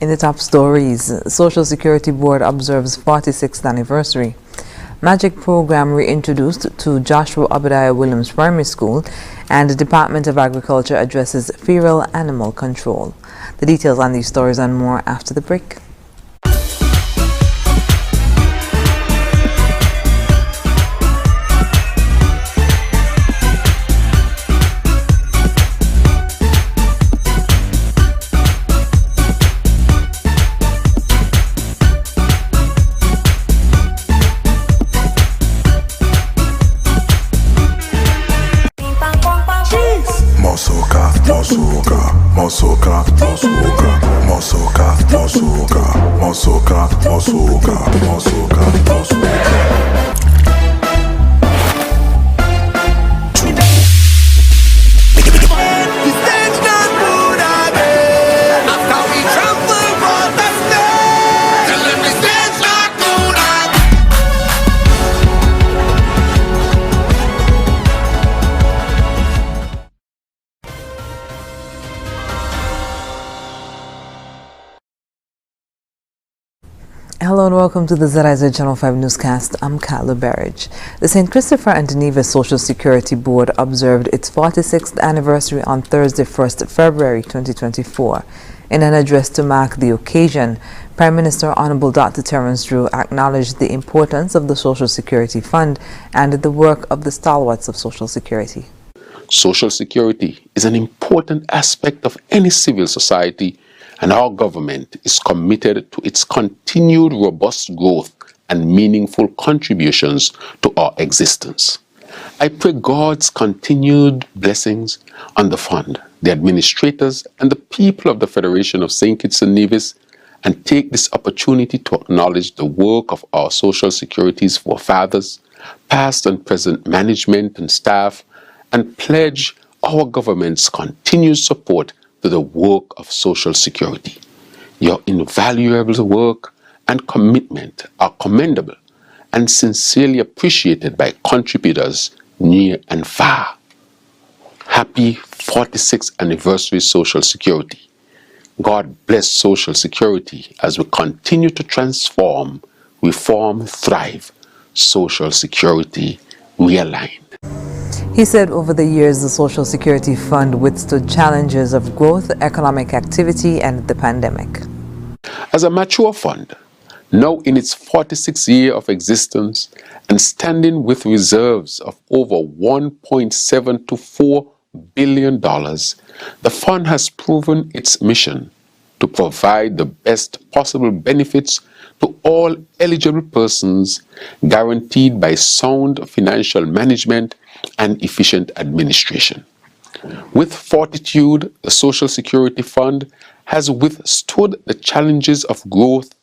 In the top stories, Social Security Board observes 46th anniversary. Magic program reintroduced to Joshua Obadiah Williams Primary School, and the Department of Agriculture addresses feral animal control. The details on these stories and more after the break. Hello and welcome to the ZIZ Channel 5 newscast. I'm Carla Berridge. The St. Christopher and Nevis Social Security Board observed its 46th anniversary on Thursday, 1st February 2024. In an address to mark the occasion, Prime Minister Honorable Dr. Terence Drew acknowledged the importance of the Social Security Fund and the work of the stalwarts of Social Security. Social Security is an important aspect of any civil society, and our government is committed to its continued robust growth and meaningful contributions to our existence. I pray God's continued blessings on the fund, the administrators, and the people of the Federation of St. Kitts and Nevis, and take this opportunity to acknowledge the work of our Social Security's forefathers, past and present management and staff, and pledge our government's continued support to the work of Social Security. Your invaluable work and commitment are commendable and sincerely appreciated by contributors near and far. Happy 46th anniversary, Social Security. God bless Social Security as we continue to transform, reform, thrive. Social Security realigned. He said over the years, the Social Security Fund withstood challenges of growth, economic activity, and the pandemic. As a mature fund, now in its 46th year of existence and standing with reserves of over $1.724 billion, the fund has proven its mission to provide the best possible benefits to all eligible persons, guaranteed by sound financial management and efficient administration. With fortitude, the Social Security Fund has withstood the challenges of growth,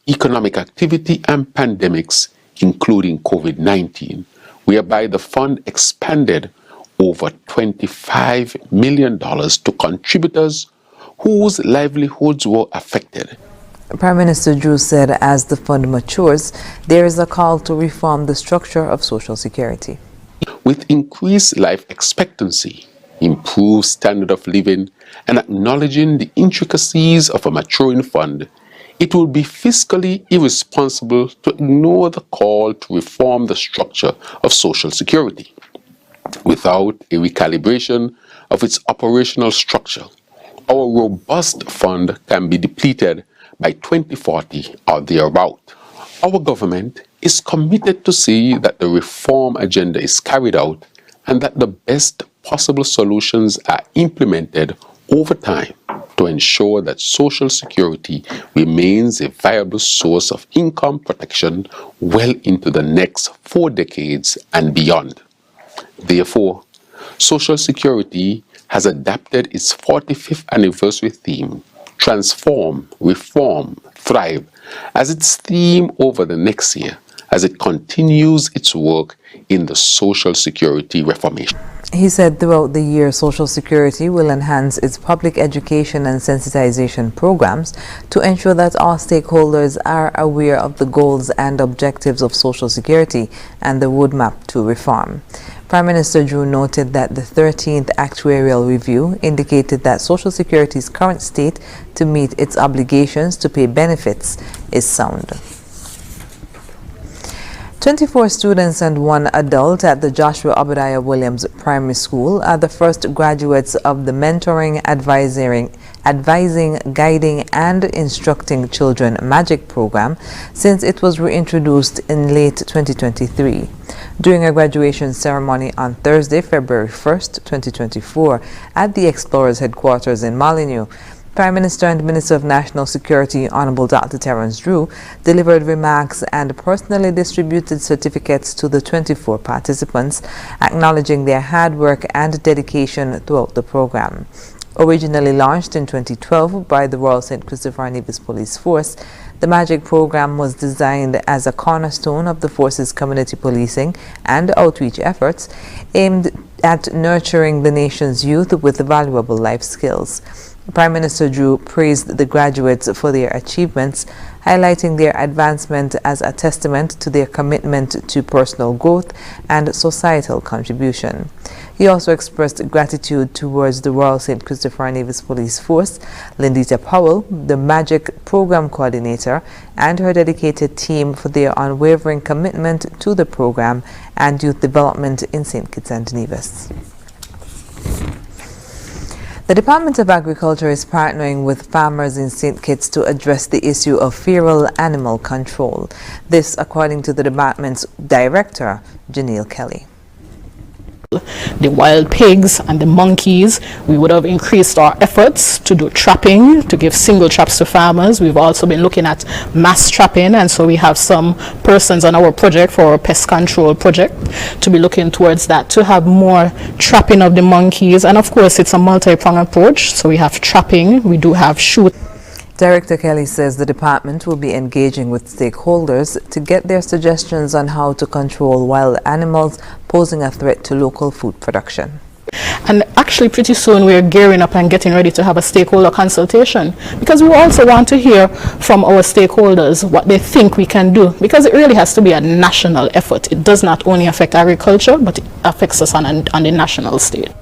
economic activity, and pandemics, including COVID-19, whereby the fund expanded over $25 million to contributors whose livelihoods were affected. Prime Minister Drew said as the fund matures, there is a call to reform the structure of Social Security. With increased life expectancy, improved standard of living, and acknowledging the intricacies of a maturing fund, it would be fiscally irresponsible to ignore the call to reform the structure of Social Security. Without a recalibration of its operational structure, our robust fund can be depleted by 2040 or thereabout. Our government is committed to see that the reform agenda is carried out and that the best possible solutions are implemented over time to ensure that Social Security remains a viable source of income protection well into the next 4 decades and beyond. Therefore, Social Security has adapted its 45th anniversary theme, Transform, Reform, Thrive, as its theme over the next year as it continues its work in the Social Security reformation. He said throughout the year, Social Security will enhance its public education and sensitization programs to ensure that all stakeholders are aware of the goals and objectives of Social Security and the roadmap to reform. Prime Minister Drew noted that the 13th actuarial review indicated that Social Security's current state to meet its obligations to pay benefits is sound. 24 students and 1 adult at the Joshua Obadiah Williams Primary School are the first graduates of the Mentoring, Advising, Guiding and Instructing Children MAGIC program since it was reintroduced in late 2023. During a graduation ceremony on Thursday, February 1st, 2024, at the Explorers headquarters in Molyneux, Prime Minister and Minister of National Security, Honorable Dr. Terence Drew, delivered remarks and personally distributed certificates to the 24 participants, acknowledging their hard work and dedication throughout the program. Originally launched in 2012 by the Royal St. Christopher Nevis Police Force, the MAGIC program was designed as a cornerstone of the force's community policing and outreach efforts aimed at nurturing the nation's youth with valuable life skills. Prime Minister Drew praised the graduates for their achievements, highlighting their advancement as a testament to their commitment to personal growth and societal contribution. He also expressed gratitude towards the Royal St. Christopher Nevis Police Force, Lindita Powell, the MAGIC program coordinator, and her dedicated team for their unwavering commitment to the program and youth development in St. Kitts and Nevis. The Department of Agriculture is partnering with farmers in St. Kitts to address the issue of feral animal control. This, according to the department's director, Janelle Kelly. The wild pigs and the monkeys, we would have increased our efforts to do trapping, to give single traps to farmers. We've also been looking at mass trapping, and so we have some persons on our project for our pest control project to be looking towards that, to have more trapping of the monkeys. And of course it's a multi-pronged approach, so we have trapping, we do have shooting. Director Kelly says the department will be engaging with stakeholders to get their suggestions on how to control wild animals posing a threat to local food production. And actually pretty soon we're gearing up and getting ready to have a stakeholder consultation, because we also want to hear from our stakeholders what they think we can do, because it really has to be a national effort. It does not only affect agriculture, but it affects us on the national stage.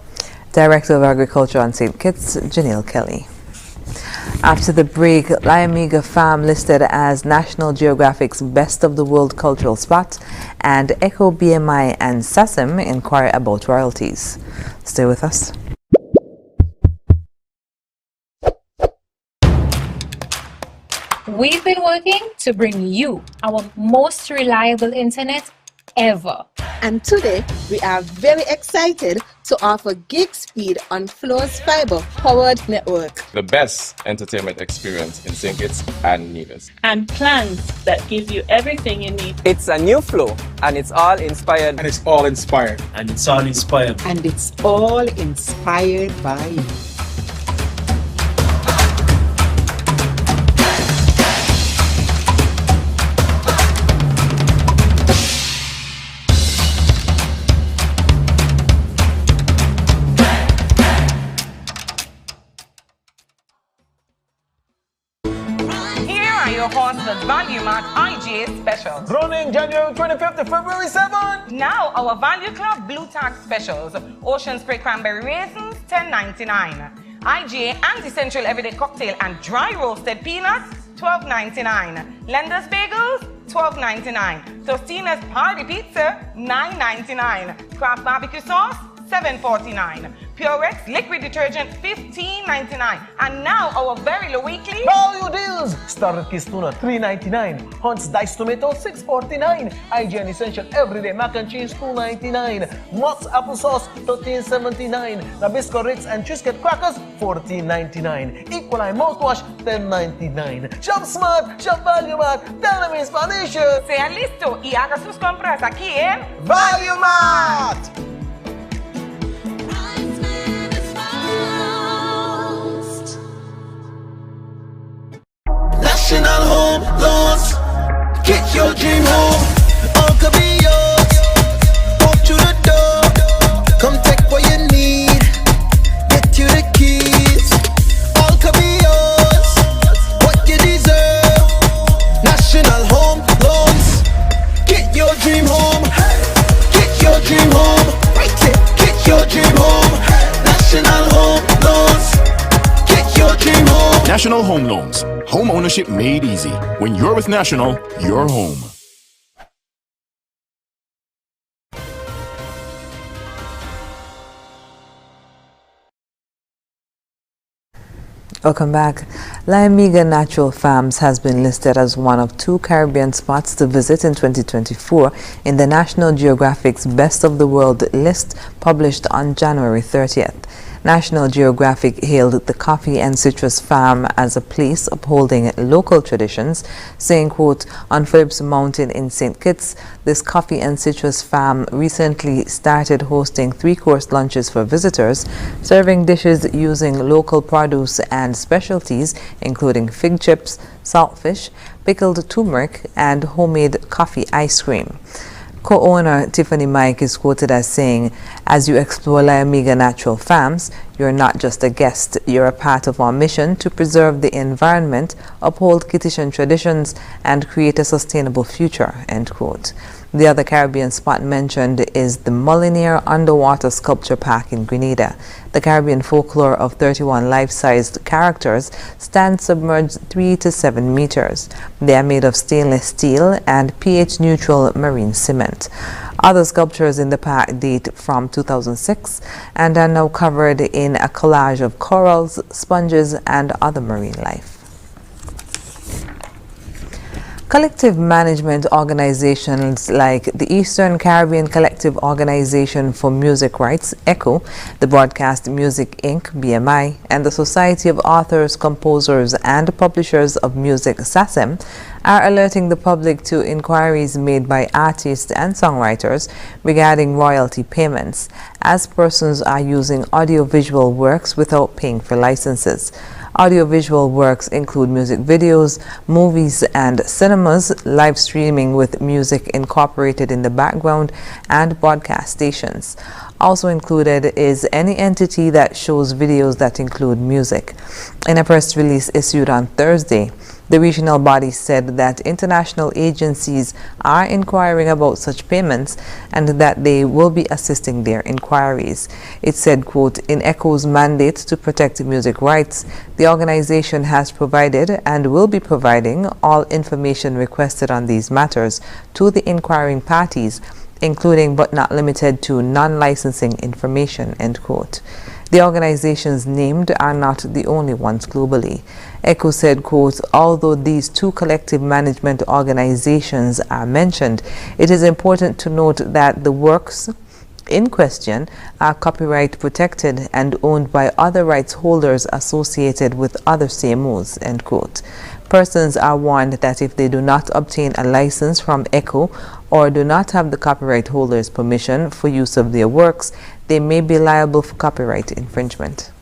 Director of Agriculture on St. Kitts, Janelle Kelly. After the break, Liamiga Farm listed as National Geographic's Best of the World Cultural Spot, and Echo BMI and SASM inquire about royalties. Stay with us. We've been working to bring you our most reliable internet ever. And today, we are very excited to offer gig speed on Flo's fiber-powered network. The best entertainment experience in St. Kitts and Nevis. And plans that give you everything you need. It's a new Flo, and it's all inspired. And it's all inspired. And it's all inspired. And it's all inspired by you. Sponsored Value Mart IGA specials. Running January 25th to February 7th. Now our Value Club Blue Tag specials. Ocean Spray Cranberry Raisins, $10.99. IGA Anti-Sensual Everyday Cocktail and Dry Roasted Peanuts, $12.99. Lender's Bagels, $12.99. Tostina's Party Pizza, $9.99. Kraft Barbecue Sauce, $7.49. Purex liquid detergent, $15.99. And now our very low weekly value deals. Starter Kiss Tuna, $3.99. Hunt's Diced Tomato, $6.49. IGN Essential Everyday Mac and Cheese, $2.99. Mott's Applesauce, $13.79. Nabisco Ritz and Triscuit Crackers, $14.99. Equaline Mouthwash, $10.99. Shop Smart, Shop Value Mart, Dynamite Spanish. Sea listo y haga sus compras aquí en Value Mart. National Home Loans, get your dream home. All could be yours. Walk through the door, come take what you need. Get you the keys. All could be yours. What you deserve. National Home Loans, get your dream home. Get your dream home. National Home Loans. Home ownership made easy. When you're with National, you're home. Welcome back. La Amiga Natural Farms has been listed as one of 2 Caribbean spots to visit in 2024 in the National Geographic's Best of the World list published on January 30th. National Geographic hailed the coffee and citrus farm as a place upholding local traditions, saying, quote, on Phillips Mountain in St. Kitts, this coffee and citrus farm recently started hosting 3-course lunches for visitors, serving dishes using local produce and specialties, including fig chips, saltfish, pickled turmeric, and homemade coffee ice cream. Co-owner Tiffany Mike is quoted as saying, as you explore La Amiga Natural Farms, you're not just a guest, you're a part of our mission to preserve the environment, uphold Kittitian traditions, and create a sustainable future, end quote. The other Caribbean spot mentioned is the Molinier Underwater Sculpture Park in Grenada. The Caribbean folklore of 31 life-sized characters stand submerged 3 to 7 meters. They are made of stainless steel and pH-neutral marine cement. Other sculptures in the park date from 2006 and are now covered in a collage of corals, sponges, and other marine life. Collective management organizations like the Eastern Caribbean Collective Organization for Music Rights, ECHO, the Broadcast Music Inc., BMI, and the Society of Authors, Composers, and Publishers of Music, SACEM, are alerting the public to inquiries made by artists and songwriters regarding royalty payments, as persons are using audiovisual works without paying for licenses. Audiovisual works include music videos, movies, and cinemas, live streaming with music incorporated in the background, and broadcast stations. Also included is any entity that shows videos that include music. In a press release issued on Thursday, the regional body said that international agencies are inquiring about such payments and that they will be assisting their inquiries. It said, quote, in ECHO's mandate to protect music rights, the organization has provided and will be providing all information requested on these matters to the inquiring parties, including but not limited to non-licensing information, end quote. The organizations named are not the only ones globally. ECHO said, quote, although these 2 collective management organizations are mentioned, it is important to note that the works in question are copyright protected and owned by other rights holders associated with other CMOs, end quote. Persons are warned that if they do not obtain a license from ECHO or do not have the copyright holder's permission for use of their works, they may be liable for copyright infringement.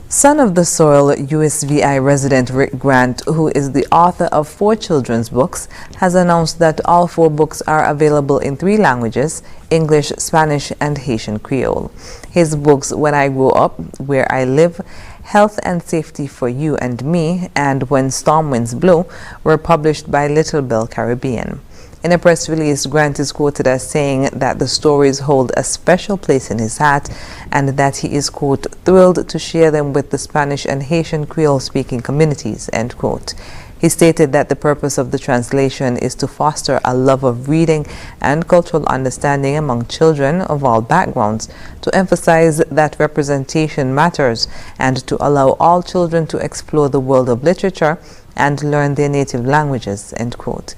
Son of the Soil USVI resident Rick Grant, who is the author of 4 children's books, has announced that all 4 books are available in 3 languages, English, Spanish, and Haitian Creole. His books, When I Grow Up, Where I Live, Health and Safety for You and Me, and When Storm Winds Blow, were published by Little Bell Caribbean. In a press release, Grant is quoted as saying that the stories hold a special place in his heart and that he is, quote, thrilled to share them with the Spanish and Haitian Creole-speaking communities, end quote. He stated that the purpose of the translation is to foster a love of reading and cultural understanding among children of all backgrounds, to emphasize that representation matters, and to allow all children to explore the world of literature and learn their native languages, end quote.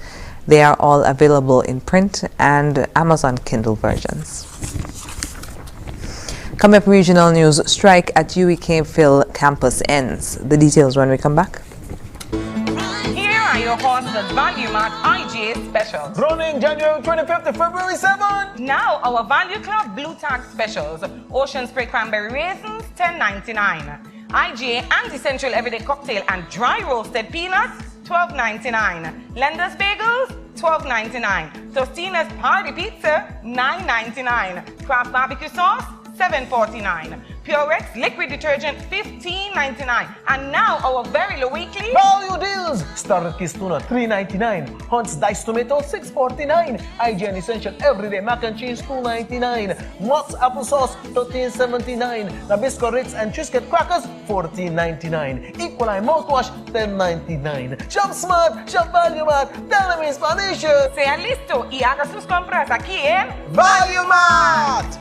They are all available in print and Amazon Kindle versions. Coming up, regional news: strike at UWI-Phil campus ends. The details when we come back. Here are your horses at Value Mart IGA specials. Running January 25th to February 7th. Now our Value Club Blue Tag specials. Ocean Spray Cranberry Raisins, $10.99. IGA Anti-Central Everyday Cocktail and Dry Roasted Peanuts, $12.99. Lender's Bagels, $12.99. Tostina's Party Pizza, $9.99. Kraft Barbecue Sauce, $7.49. Purex liquid detergent $15.99. And now our very low weekly value deals. Starter Kiss Tuna $3.99. Hunt's Diced Tomato $6.49. IGN Essential Everyday Mac and Cheese $2.99. Mott's Applesauce $13.79. Nabisco Ritz and Triscuit Crackers $14.99. Equaline Mouthwash $10.99. Shop Smart, Shop Value Mart, dale Spanish. Sea listo y haga sus compras aquí en Value Mart.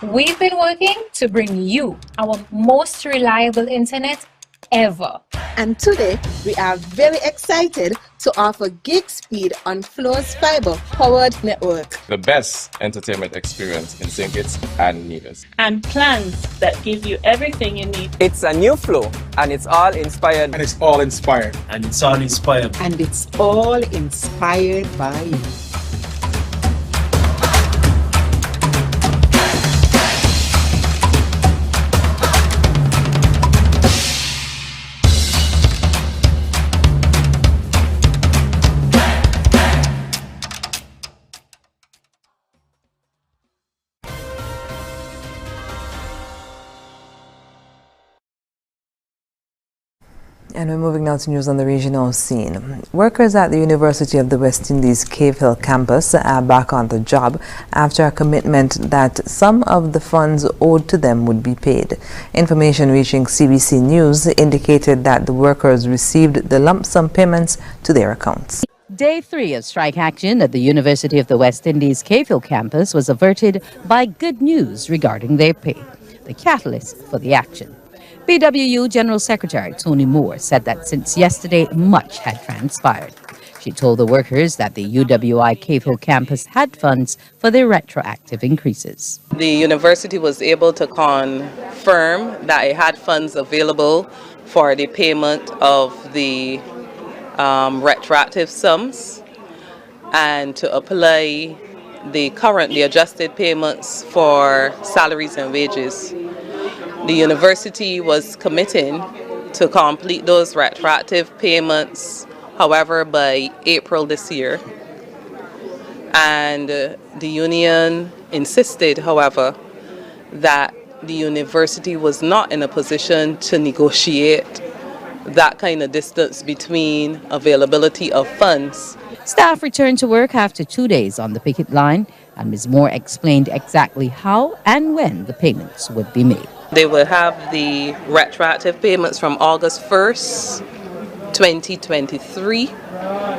We've been working to bring you our most reliable internet ever. And today, we are very excited to offer gig speed on Flo's fiber-powered network. The best entertainment experience in St. Kitts and Nevis. And plans that give you everything you need. It's a new flow, and it's all inspired. And it's all inspired. And it's all inspired. And it's all inspired by you. And we're moving now to news on the regional scene. Workers at the University of the West Indies Cave Hill campus are back on the job after a commitment that some of the funds owed to them would be paid. Information reaching CBC News indicated that the workers received the lump sum payments to their accounts. Day 3 of strike action at the University of the West Indies Cave Hill campus was averted by good news regarding their pay, the catalyst for the action. BWU General Secretary Tony Moore said that since yesterday, much had transpired. She told the workers that the UWI Cave Hill campus had funds for their retroactive increases. The university was able to confirm that it had funds available for the payment of the retroactive sums and to apply the currently adjusted payments for salaries and wages. The university was committing to complete those retroactive payments, however, by April this year. And the union insisted, however, that the university was not in a position to negotiate that kind of distance between availability of funds. Staff returned to work after 2 days on the picket line, and Ms. Moore explained exactly how and when the payments would be made. They will have the retroactive payments from August 1st, 2023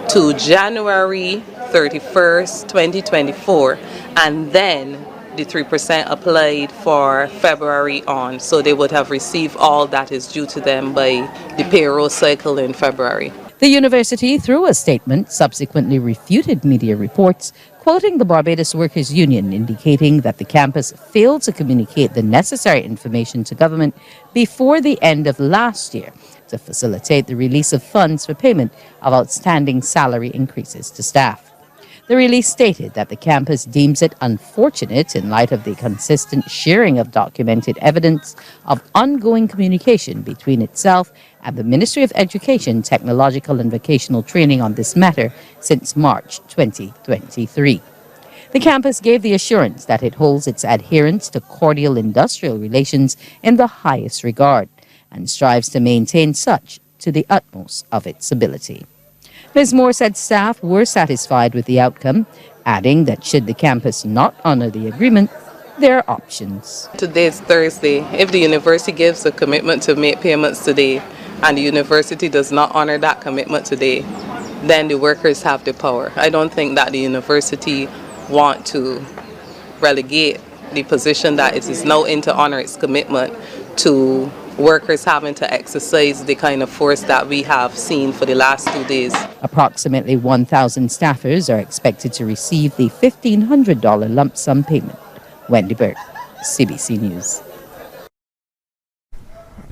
to January 31st, 2024, and then the 3% applied for February on. So they would have received all that is due to them by the payroll cycle in February. The university, through a statement, subsequently refuted media reports quoting the Barbados Workers' Union, indicating that the campus failed to communicate the necessary information to government before the end of last year to facilitate the release of funds for payment of outstanding salary increases to staff. The release stated that the campus deems it unfortunate in light of the consistent sharing of documented evidence of ongoing communication between itself and the Ministry of Education, Technological and Vocational Training on this matter since March 2023. The campus gave the assurance that it holds its adherence to cordial industrial relations in the highest regard and strives to maintain such to the utmost of its ability. Ms. Moore said staff were satisfied with the outcome, adding that should the campus not honor the agreement, there are options. Today is Thursday. If the university gives a commitment to make payments today and the university does not honor that commitment today, then the workers have the power. I don't think that the university want to relegate the position that it is now in to honor its commitment to workers having to exercise the kind of force that we have seen for the last 2 days. Approximately 1,000 staffers are expected to receive the $1,500 lump sum payment. Wendy Burke, CBC News.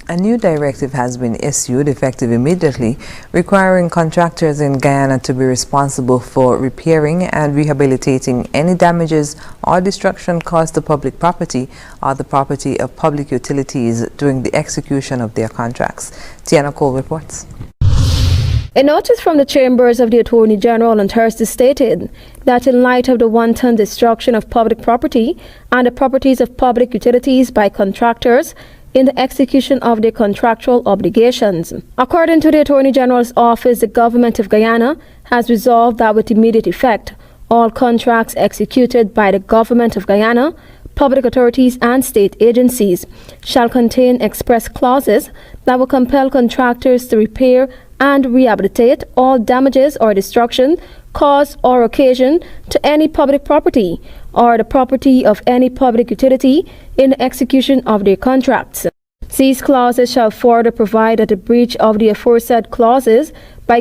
A new directive has been issued, effective immediately, requiring contractors in Guyana to be responsible for repairing and rehabilitating any damages or destruction caused to public property or the property of public utilities during the execution of their contracts. Tiana Cole reports. A notice from the chambers of the Attorney General on Thursday stated that in light of the wanton destruction of public property and the properties of public utilities by contractors in the execution of their contractual obligations. According to the Attorney General's office, the government of Guyana has resolved that with immediate effect, all contracts executed by the government of Guyana, public authorities and state agencies shall contain express clauses that will compel contractors to repair and rehabilitate all damages or destruction caused or occasioned to any public property or the property of any public utility in the execution of their contracts. These clauses shall further provide that the breach of the aforesaid clauses by